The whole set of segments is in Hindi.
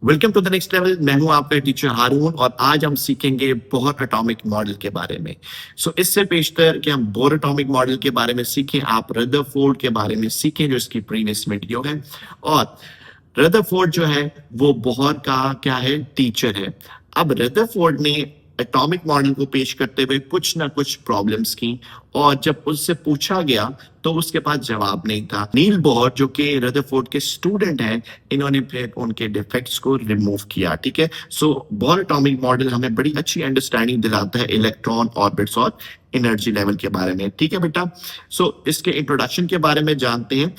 Welcome to the next level. मैं हूं आपका टीचर हारून और आज हम सीखेंगे बोहर एटॉमिक मॉडल के बारे में। इससे पेशतर कि हम बोहर एटॉमिक मॉडल के बारे में सीखें, आप रदरफोर्ड के बारे में सीखें जो इसकी प्रीवियस वीडियो है। और रदरफोर्ड जो है वो बोहर का क्या है, टीचर है। अब रदरफोर्ड ने एटॉमिक मॉडल को पेश करते हुए कुछ ना कुछ प्रॉब्लम्स की और जब उससे पूछा गया तो उसके पास जवाब नहीं था। नील बोहर जो कि रदरफोर्ड के स्टूडेंट हैं, इन्होंने फिर उनके डिफेक्ट्स को रिमूव किया। ठीक है, बोहर एटॉमिक मॉडल हमें बड़ी अच्छी अंडरस्टैंडिंग दिलाता है इलेक्ट्रॉन ऑर्बिट्स और एनर्जी लेवल के बारे में। ठीक है बेटा, इसके इंट्रोडक्शन के बारे में जानते हैं।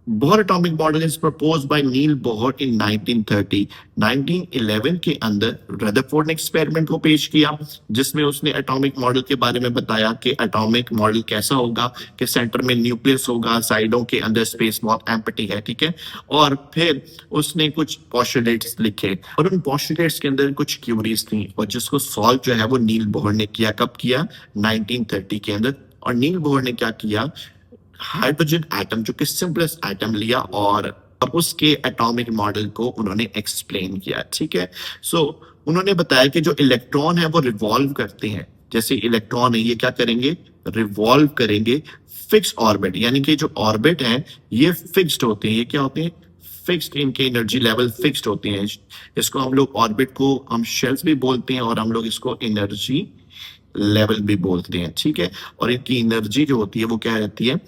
Bohr atomic model is proposed by Niels Bohr in 1930। 1911 के अंदर रदरफोर्ड ने एक्सपेरिमेंट को पेश किया जिसमें उसने एटॉमिक मॉडल के बारे में बताया कि एटॉमिक मॉडल कैसा होगा कि सेंटर में न्यूक्लियस होगा, साइडों के अंदर स्पेस बहुत एम्प्टी है। ठीक है, और फिर उसने कुछ पोस्टुलेट्स लिखे और उन पोस्टुलेट्स के अंदर कुछ क्यूरीज थी और जिसको सॉल्व जो है वो नील बोहर ने किया। कब किया? 1930 के अंदर। और नील बोहर ने क्या किया, हाइड्रोजन एटम जो कि सिंपलेस्ट एटम लिया और उसके एटॉमिक मॉडल को उन्होंने एक्सप्लेन किया। ठीक है, उन्होंने बताया कि जो इलेक्ट्रॉन है वो रिवॉल्व करते हैं। जैसे इलेक्ट्रॉन है, ये क्या करेंगे, रिवॉल्व करेंगे फिक्स ऑर्बिट, यानी कि जो ऑर्बिट है ये फिक्स्ड होते हैं। ये क्या होते हैं? फिक्स्ड, इनके एनर्जी लेवल फिक्स्ड होते हैं। इसको हम लोग ऑर्बिट को हम शेल्स भी बोलते हैं और हम लोग इसको एनर्जी लेवल भी बोलते हैं। ठीक है, और इनकी एनर्जी जो होती है वो क्या रहती है,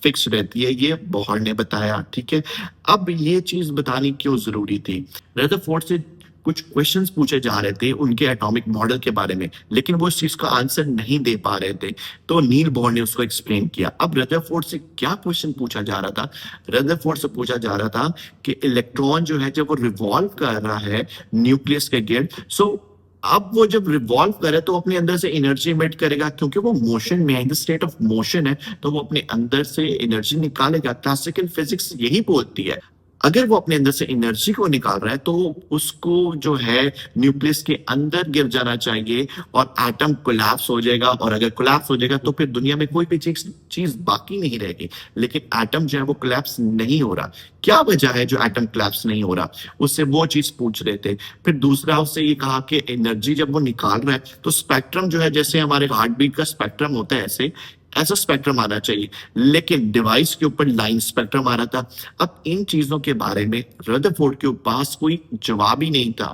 फिक्स रहती है। ये बोहर ने बताया। ठीक है, अब ये चीज बतानी क्यों जरूरी थी? रदरफोर्ड से कुछ क्वेश्चंस पूछे जा रहे थे उनके एटॉमिक मॉडल के बारे में, लेकिन वो इस चीज का आंसर नहीं दे पा रहे थे, तो नील बोहर ने उसको एक्सप्लेन किया। अब रदरफोर्ड से क्या क्वेश्चन पूछा जा रहा था? रदरफोर्ड से पूछा जा रहा था कि इलेक्ट्रॉन जो है जब वो रिवॉल्व कर रहा है न्यूक्लियस के गिर्द, अब वो जब रिवॉल्व करे तो अपने अंदर से एनर्जी इमिट करेगा, क्योंकि वो मोशन में है, इन स्टेट ऑफ मोशन है, तो वो अपने अंदर से एनर्जी निकालेगा। क्लासिकल फिजिक्स यही बोलती है, अगर वो अपने अंदर से एनर्जी को निकाल रहा है तो उसको जो है न्यूक्लियस के अंदर गिर जाना चाहिए और एटम कोलैप्स हो जाएगा। और अगर कोलैप्स हो जाएगा तो फिर दुनिया में कोई भी चीज बाकी नहीं रहेगी। लेकिन एटम जो है वो कोलैप्स नहीं हो रहा। क्या वजह है जो एटम कोलैप्स नहीं हो रहा? उससे वो चीज पूछ रहे थे। फिर दूसरा उससे ये कहा कि एनर्जी जब वो निकाल रहा है तो स्पेक्ट्रम जो है, जैसे हमारे हार्ट बीट का स्पेक्ट्रम होता है, ऐसा स्पेक्ट्रम आना चाहिए, लेकिन डिवाइस के ऊपर लाइन स्पेक्ट्रम आ रहा था। अब इन चीजों के बारे में रदरफोर्ड के पास कोई जवाब ही नहीं था।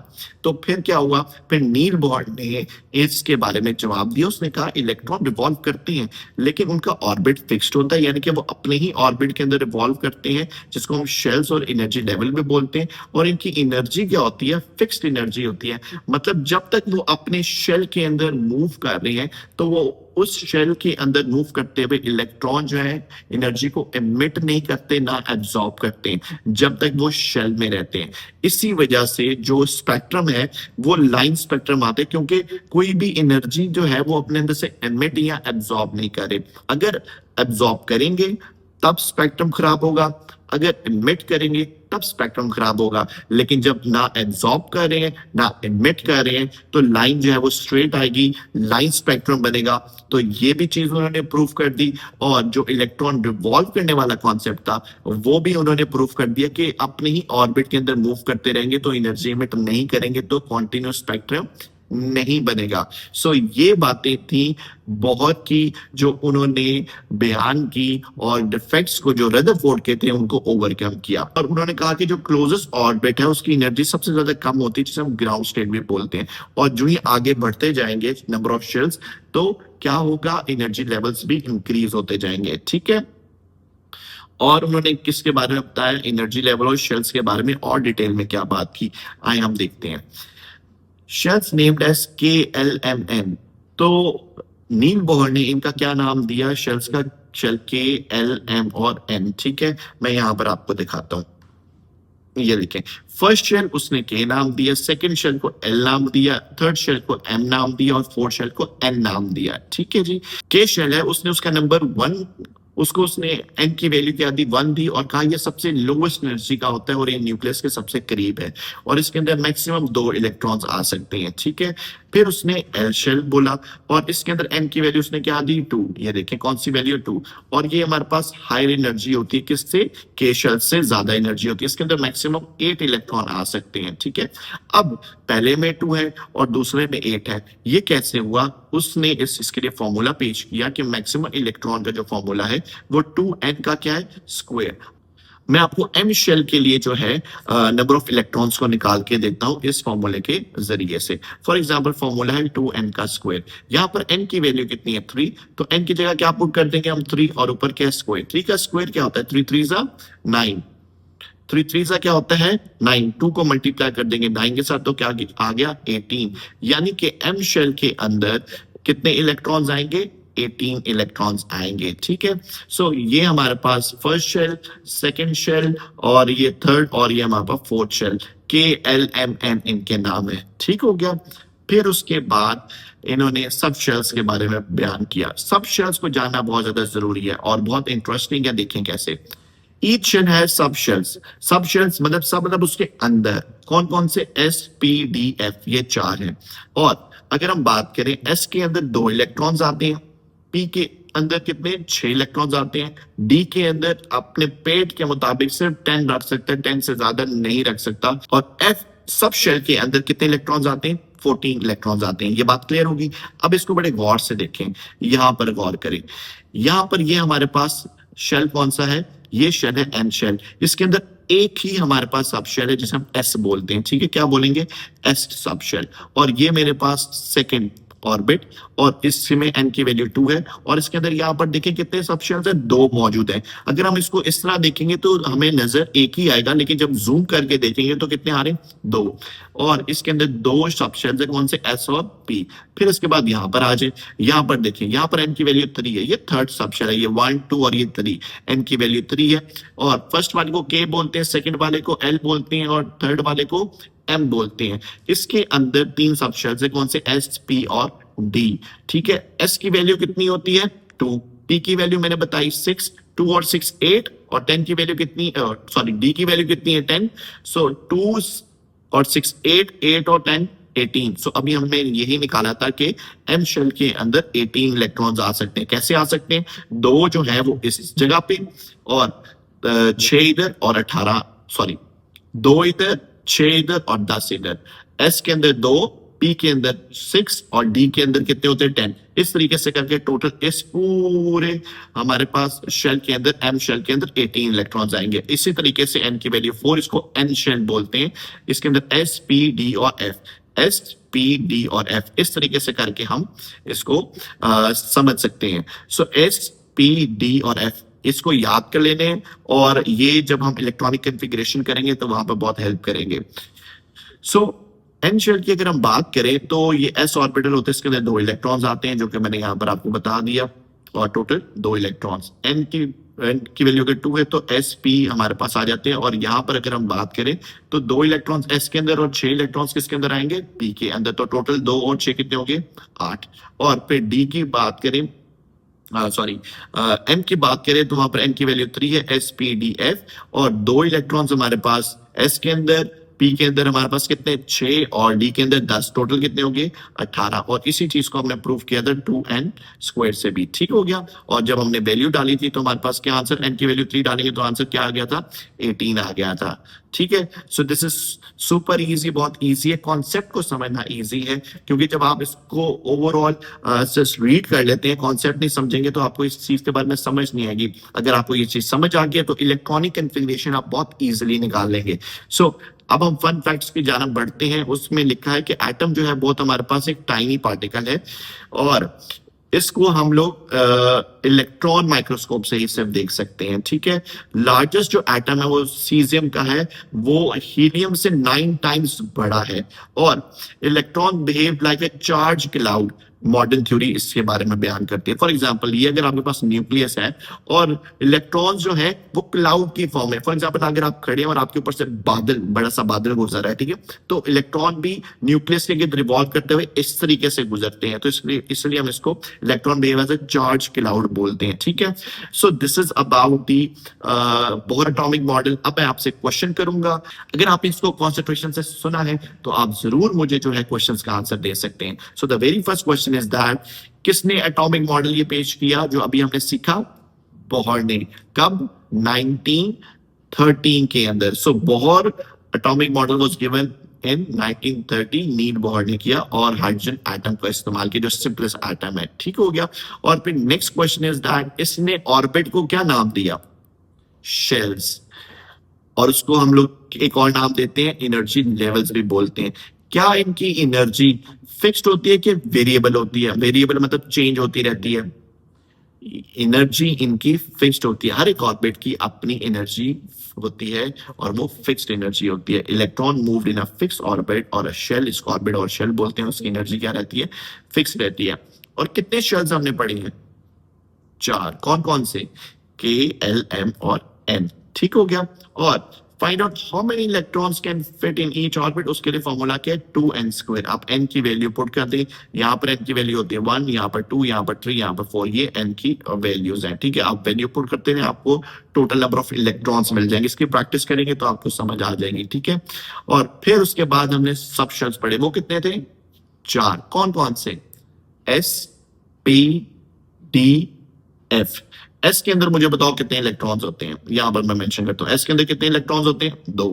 तो फिर क्या हुआ, फिर नील बोहर ने इसके बारे में जवाब दिया। उसने कहा इलेक्ट्रॉन रिवॉल्व करते हैं लेकिन उनका ऑर्बिट फिक्स्ड होता है, यानी कि वो अपने ही ऑर्बिट के अंदर रिवॉल्व करते हैं, जिसको हम शेल्स और एनर्जी लेवल भी बोलते हैं। और इनकी एनर्जी क्या होती है? फिक्स्ड एनर्जी होती है। मतलब जब तक वो अपने शेल के अंदर मूव कर रहे हैं तो वो उस शेल के अंदर मूव करते हुए इलेक्ट्रॉन जो है एनर्जी को एमिट नहीं करते, ना एब्जॉर्ब करते हैं, जब तक वो शेल में रहते हैं। इसी वजह से जो स्पेक्ट्रम है वो लाइन स्पेक्ट्रम आते हैं, क्योंकि कोई भी एनर्जी जो है वो अपने अंदर से एमिट या एब्जॉर्ब नहीं करे। अगर एब्जॉर्ब करेंगे तब स्पेक्ट्रम खराब होगा, अगर एमिट करेंगे तब स्पेक्ट्रम खराब होगा। लेकिन जब ना एब्जॉर्ब कर रहे हैं ना एमिट कर रहे हैं तो लाइन जो है वो स्ट्रेट आएगी, लाइन स्पेक्ट्रम बनेगा। तो ये भी चीज उन्होंने प्रूव कर दी। और जो इलेक्ट्रॉन रिवॉल्व करने वाला कॉन्सेप्ट था वो भी उन्होंने प्रूव कर दिया कि अपने ही ऑर्बिट के अंदर मूव करते रहेंगे तो एनर्जी एमिट नहीं करेंगे तो कॉन्टिन्यूस स्पेक्ट्रम नहीं बनेगा। ये बातें थी बोहर की जो उन्होंने बयान की और डिफेक्ट्स को जो रदरफोर्ड के थे उनको ओवरकम किया। और उन्होंने कहा कि जो क्लोजेस्ट ऑर्बिट है उसकी एनर्जी सबसे ज्यादा कम होती है, जिसे हम ग्राउंड स्टेट भी बोलते हैं। और जो ही आगे बढ़ते जाएंगे नंबर ऑफ शेल्स, तो क्या होगा, एनर्जी लेवल्स भी इंक्रीज होते जाएंगे। ठीक है, और उन्होंने किसके बारे में बताया, एनर्जी लेवल और शेल्स के बारे में और डिटेल में क्या बात की, आए हम देखते हैं। Shells named as KLMN। तो नील बोहर ने इनका क्या नाम दिया शेल्स का? शेल KLM और N। ठीक है, मैं यहां पर आपको दिखाता हूं। ये देखें, फर्स्ट शेल उसने K नाम दिया, सेकंड शेल को L नाम दिया, थर्ड शेल को M नाम दिया और फोर्थ शेल को N नाम दिया। ठीक है जी, K शेल है, उसने उसका नंबर 1, उसको उसने N की वैल्यू क्या दी, 1 दी और कहा ये सबसे लोवेस्ट एनर्जी का होता है और ये न्यूक्लियस के सबसे करीब है और इसके अंदर मैक्सिमम 2 इलेक्ट्रॉन्स आ सकते हैं। ठीक है, फिर उसने एल शेल बोला और इसके अंदर एन की वैल्यू उसने क्या दी 2। ये देखें कौन सी वैल्यू 2। और ये हमारे पास हायर एनर्जी होती है किससे, के शेल से ज्यादा एनर्जी होती है, इसके अंदर मैक्सिमम 8 इलेक्ट्रॉन आ सकते हैं। ठीक है, अब पहले में 2 है और दूसरे में 8 है। ये कैसे हुआ, उसने इसके लिए फॉर्मूला पेश किया कि मैक्सिमम इलेक्ट्रॉन का जो फॉर्मूला है वो 2n का क्या है, स्क्वायर। मैं आपको एम शेल के लिए जो है नंबर ऑफ इलेक्ट्रॉन्स को निकाल के देता हूं इस फॉर्मूले के जरिए से। फॉर एग्जांपल फॉर्मूला है 2n का स्क्वायर। यहाँ पर n की वैल्यू कितनी है 3, तो n की जगह क्या पुट कर देंगे हम 3 और ऊपर क्या स्क्वायर। 3 का स्क्वायर क्या होता है, 3 3 जा 9, 3 3 जा क्या होता है 9, 2 को मल्टीप्लाई कर देंगे 9 के साथ तो क्या आ गया 18। यानी कि एम शेल के अंदर कितने इलेक्ट्रॉन्स आएंगे, 18 इलेक्ट्रॉन्स आएंगे। ठीक है, सो ये हमारे पास फर्स्ट शेल, सेकंड शेल और ये थर्ड और ये हमारे पास फोर्थ शेल, KLMN इनके नाम है। ठीक हो गया। फिर उसके बाद इन्होंने सब शेल्स के बारे में बयान किया। सब शेल्स को जानना बहुत ज्यादा जरूरी है और बहुत इंटरेस्टिंग है। देखें कैसे ईच शेल है सब शेल्स। सब शेल्स मतलब सब मतलब उसके अंदर कौन कौन से, SPDF ये 4 हैं। और अगर हम बात करें S के अंदर 2 इलेक्ट्रॉन्स आते हैं, P के अंदर कितने 6 इलेक्ट्रॉन्स आते हैं, D के अंदर अपने पेट के मुताबिक सिर्फ 10 रख सकता है, 10 से ज्यादा नहीं रख सकता। और F सब शेल के अंदर कितने इलेक्ट्रॉन्स आते हैं, 14 इलेक्ट्रॉन्स आते हैं। ये बात क्लियर होगी। अब इसको बड़े गौर से देखें, यहां पर गौर करें। यहां पर ये हमारे पास शेल कौन सा है, ये शेल है एन शेल। इसके अंदर एक ही हमारे पास सब शेल है जिसे हम एस बोलते हैं। ठीक है, क्या बोलेंगे, एस सब शेल। और ये मेरे पास सेकंड ऑर्बिट और इसमें एन की वैल्यू 2 है। और इसके अंदर यहाँ पर देखें कितने सब शेल्स है, 2 मौजूद है। अगर हम इसको इस तरह देखेंगे तो हमें नजर एक ही आएगा, लेकिन जब जूम करके देखेंगे तो कितने आ रहे हैं, 2। और इसके अंदर 2 सब शेल्स है, कौन से, एस और पी। फिर इसके बाद यहाँ पर आ जाए, यहाँ पर देखें, यहाँ पर एन की वैल्यू 3 है, ये थर्ड सब शेल है, ये 1 2 और ये 3, एन की वैल्यू 3 है। और फर्स्ट वाले को के बोलते हैं, सेकंड वाले को एल बोलते हैं और थर्ड वाले को एम बोलते हैं। इसके अंदर 3 सब शेल्स है, कौन से, एस पी और डी। ठीक है, एस की वैल्यू कितनी होती है 2, पी की वैल्यू मैंने बताई 6, 2 और 6 8 और 10 की वैल्यू कितनी, सॉरी डी की वैल्यू कितनी है 10। सो 2 और 6 8, 8 और 10 18। सो अभी हमने यही निकाला था कि एम शेल के अंदर 18 इलेक्ट्रॉन्स आ सकते हैं। कैसे आ सकते हैं, 2 जो है वो इस जगह पे और 6 इधर और 18, सॉरी 2 इधर 6 इधर और 10 इधर। एस के अंदर 2, पी के अंदर 6 और डी के अंदर कितने होते हैं 10। इस तरीके से करके टोटल इस पूरे हमारे पास शेल के अंदर, एम शेल के अंदर 18 इलेक्ट्रॉन्स आएंगे। इसी तरीके से एन की वैल्यू 4, इसको एन शेल बोलते हैं। इसके अंदर एस पी डी और एफ, एस पी डी और एफ, इस तरीके से करके हम इसको समझ सकते हैं। सो एस पी डी और एफ इसको याद कर लेने हैं और ये जब हम इलेक्ट्रॉनिक कॉन्फ़िगरेशन करेंगे तो वहां पर बहुत हेल्प करेंगे। सो एन शेल की अगर हम बात करें तो ये एस ऑर्बिटल होते हैं, इसके अंदर 2 इलेक्ट्रॉन्स आते हैं जो कि मैंने यहाँ पर आपको बता दिया और टोटल 2 इलेक्ट्रॉन्स। एन की वैल्यू अगर 2 है तो एस पी हमारे पास आ जाते हैं। और यहाँ पर अगर हम बात करें तो 2 इलेक्ट्रॉन्स एस के अंदर और 6 इलेक्ट्रॉन्स किसके अंदर आएंगे, पी के अंदर। तो टोटल 2 और 6 कितने होंगे, 8। और फिर डी की बात करें, सॉरी एम की बात करें तो वहां पर एन की वैल्यू 3 है, एस पी डी एफ। और 2 इलेक्ट्रॉन्स हमारे पास एस के अंदर, पी के अंदर हमारे पास कितने 6 और डी के अंदर 10, टोटल कितने होंगे 18। और इसी चीज को हमने प्रूव किया था 2n स्क्वायर से भी। ठीक हो गया। और जब हमने वैल्यू डाली थी तो हमारे पास क्या आंसर, एन की वैल्यू 3 डालेंगे तो आंसर क्या आ गया था, 18 आ गया था। ठीक है, so this is super easy, बहुत इजी है। कॉन्सेप्ट को समझना इजी है क्योंकि जब आप इसको ओवरऑल जस्ट रीड कर लेते हैं, कॉन्सेप्ट नहीं समझेंगे तो आपको इस चीज के बारे में समझ नहीं आएगी। अगर आपको ये चीज समझ आ गई तो इलेक्ट्रॉनिक कॉन्फ़िगरेशन आप बहुत इजीली निकाल लेंगे। सो अब हम फन फैक्ट्स की जानब बढ़ते हैं। उसमें लिखा है कि एटम जो है बहुत हमारे पास एक टाइनी पार्टिकल है और इसको हम लोग इलेक्ट्रॉन माइक्रोस्कोप से ही सिर्फ देख सकते हैं। ठीक है, लार्जेस्ट जो एटम है वो सीजियम का है, वो हीलियम से 9 टाइम्स बड़ा है। और electron behave like a charge cloud, modern theory इसके बारे में बयान करती है। फॉर एग्जांपल ये अगर आपके पास न्यूक्लियस है और इलेक्ट्रॉन्स जो है वो क्लाउड की फॉर्म है। फॉर एग्जांपल अगर आप खड़े हैं और आपके ऊपर से बादल, बड़ा सा बादल गुजर रहा है, ठीक है, तो इलेक्ट्रॉन भी न्यूक्लियस के गिर्द रिवॉल्व करते हुए इस तरीके से गुजरते हैं। तो इसलिए हम इसको electron behave as a charge cloud बोलते हैं, ठीक है। So this is about the Bohr atomic model. अब मैं आपसे क्वेश्चन करूंगा, अगर आपने इसको कॉन्सेंट्रेशन से सुना है तो आप जरूर मुझे जो है क्वेश्चंस का आंसर दे सकते हैं। So the very first question is that, किसने एटॉमिक मॉडल ये पेश किया जो अभी हमने सीखा? बोहर ने। कब? 1913 के अंदर। So Bohr atomic model was given in 1930, Niels Bohr ने किया और हाइड्रोजन एटम का इस्तेमाल किया जो सिंपलेस्ट एटम है, ठीक हो गया। और फिर नेक्स्ट क्वेश्चन इज दैट, इसने ऑर्बिट को क्या नाम दिया? शेल्स। और उसको हम लोग एक और नाम देते हैं, एनर्जी लेवल्स भी बोलते हैं। क्या इनकी एनर्जी फिक्स्ड होती है कि वेरिएबल होती है? वेरिएबल मतलब चेंज होती रहती है। एनर्जी इनकी फिक्स्ड होती है, हर एक ऑर्बिट की अपनी एनर्जी होती है और वो फिक्स्ड एनर्जी होती है। Electron moved in a fixed orbit और अ शेल, इसको ऑर्बिट और शेल बोलते हैं, उसकी एनर्जी क्या रहती है? फिक्स्ड रहती है। और कितने शेल्स हमने पढ़े हैं? 4। कौन कौन से? K, L, M और N, ठीक हो गया। और find out how many electrons can fit in each orbit, उसके लिए फॉर्मूला क्या है? 2n²। आप n की वैल्यू पुट कर दें, यहाँ पर n की वैल्यू होती है 1, यहाँ पर 2, यहाँ पर 3, यहाँ पर 4, ये n की वैल्यूज हैं, ठीक है। आप वैल्यू पुट करते हैं, आपको टोटल नंबर ऑफ इलेक्ट्रॉन्स मिल जाएंगे। इसकी प्रैक्टिस करेंगे तो आपको समझ आ जाएगी, ठीक है। और फिर उसके बाद हमने सब शेल्स पढ़े, वो कितने थे? 4। कौन कौन से? S, P, D, F। S के अंदर मुझे बताओ कितने इलेक्ट्रॉन्स होते हैं, यहां पर मैं मेंशन करता हूं। एस के अंदर कितने इलेक्ट्रॉन्स होते हैं? 2।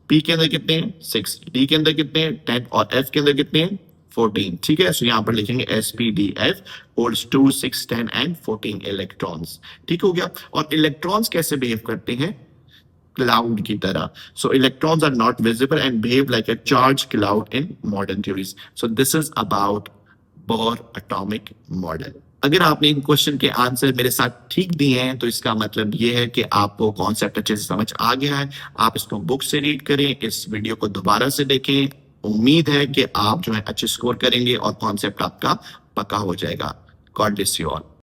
पी के अंदर कितने हैं? 6। डी के अंदर कितने हैं? 10। और एफ के अंदर कितने हैं? 14, ठीक है। सो यहां पर लिखेंगे S P D F holds 2, 6, 10 and 14 electrons, ठीक हो गया। और इलेक्ट्रॉन्स कैसे बिहेव करते हैं? क्लाउड की तरह। So electrons are not visible and behave like a charge cloud in modern theories. So this is about Bohr atomic model. अगर आपने इन क्वेश्चन के आंसर मेरे साथ ठीक दिए हैं तो इसका मतलब ये है कि आपको कॉन्सेप्ट अच्छे से समझ आ गया है। आप इसको बुक से रीड करें, इस वीडियो को दोबारा से देखें। उम्मीद है कि आप जो है अच्छे स्कोर करेंगे और कॉन्सेप्ट आपका पक्का हो जाएगा। God bless you all.